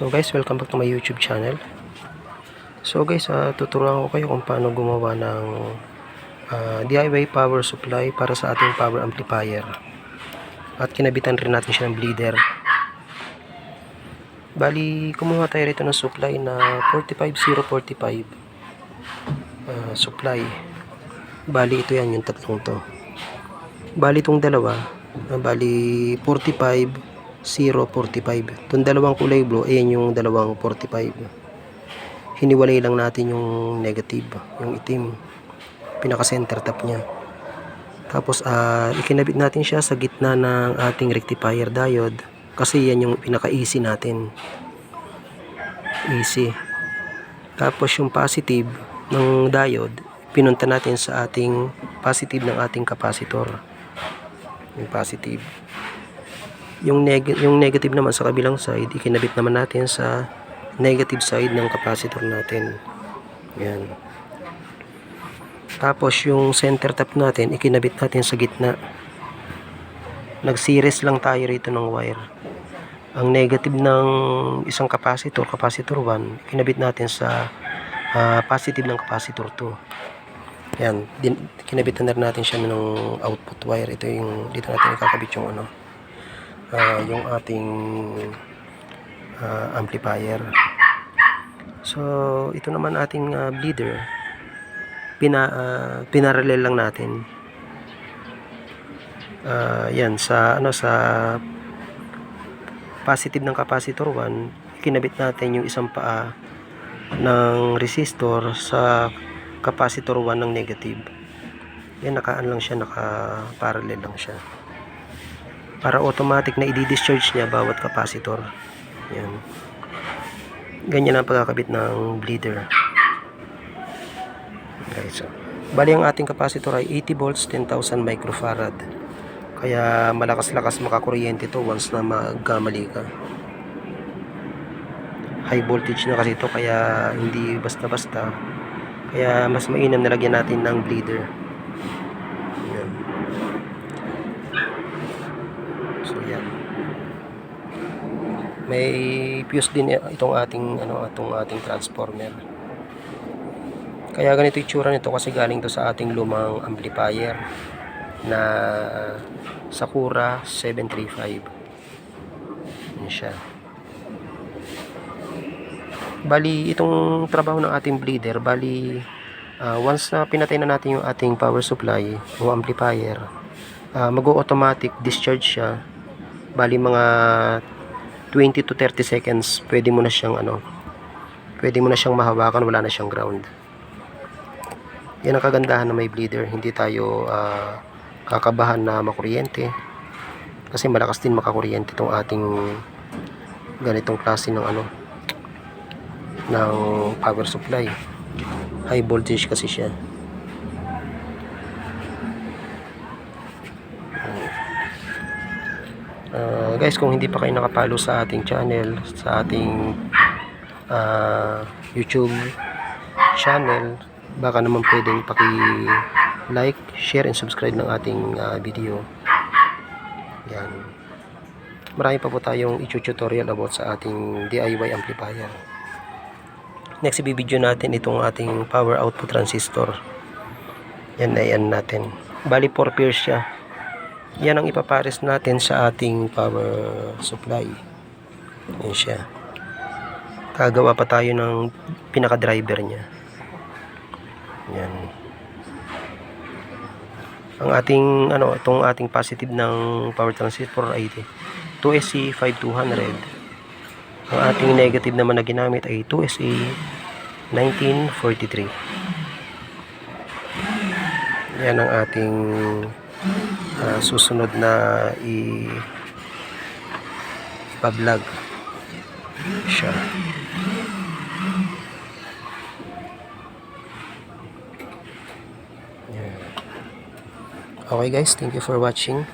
So guys, welcome back to my YouTube channel. So guys, tuturuan ko kayo kung paano gumawa ng DIY power supply para sa ating power amplifier. At kinabitan rin natin siya ng bleeder. Bali, kumuha tayo rito ng supply na 45045 supply. Bali, ito yan, yung tatlong to. Bali, itong dalawa, bali 45 045. Itong dalawang kulay blue, ayan yung dalawang 45. Hiniwalay lang natin yung negative, yung itim, pinaka center top nya. Tapos ikinabit natin siya sa gitna ng ating rectifier diode, kasi yan yung pinaka easy natin, easy. Tapos yung positive ng diode, pinunta natin sa ating positive ng ating capacitor, yung positive. Yung negative naman sa kabilang side, ikinabit naman natin sa negative side ng capacitor natin. Yan. Tapos yung center top natin, ikinabit natin sa gitna. Nag-series lang tayo rito ng wire. Ang negative ng isang capacitor, capacitor 1, ikinabit natin sa positive ng capacitor 2. Yan. Kinabitan na natin siya ng output wire. Ito yung, dito natin ikakabit yung yung ating amplifier. So ito naman ating bleeder, pinarallel lang natin. Yan sa sa positive ng capacitor 1, kinabit natin yung isang paa ng resistor sa capacitor 1 ng negative. Yan, nakaan lang siya, naka-parallel lang siya, para automatic na i-discharge niya bawat capacitor. Yan. Ganyan ang pagkakabit ng bleeder. Okay, so bali ang ating capacitor ay 80 volts, 10,000 microfarad. Kaya malakas-lakas makakuryente ito once na magkamali ka. High voltage na kasi ito, kaya hindi basta-basta. Kaya mas mainam na lagyan natin ng bleeder. Yan. So yan. May fuse din itong ating transformer. Kaya ganito itsura nito, kasi galing to sa ating lumang amplifier na Sakura 735. Yan siya. Bali, itong trabaho ng ating bleeder, bali once na pinatay na natin yung ating power supply o amplifier, mag-automatic discharge siya. Bali mga 20 to 30 seconds, pwede mo na siyang mahawakan, wala na siyang ground. Yan ang kagandahan na may bleeder, hindi tayo kakabahan na makuryente, kasi malakas din makakuryente itong ating ganitong klase ng ng power supply. High voltage kasi siya. Guys, kung hindi pa kayo nakapalo sa ating channel, sa ating YouTube channel, baka naman pwedeng paki-like, share, and subscribe ng ating video. Yan. Marami pa po tayong i-tutorial about sa ating DIY amplifier. Next, i-video natin itong ating power output transistor. Yan na yan natin. Bali 4 pairs siya. Yan ang ipapares natin sa ating power supply. Yan siya. Kagawa pa tayo ng pinaka driver niya. Yan. Ang ating itong ating positive ng power transistor ay 2SC 5200. Ang ating negative naman na ginamit ay 2SC 1943. Yan ang ating susunod na ipa-vlog siya. Okay guys, thank you for watching.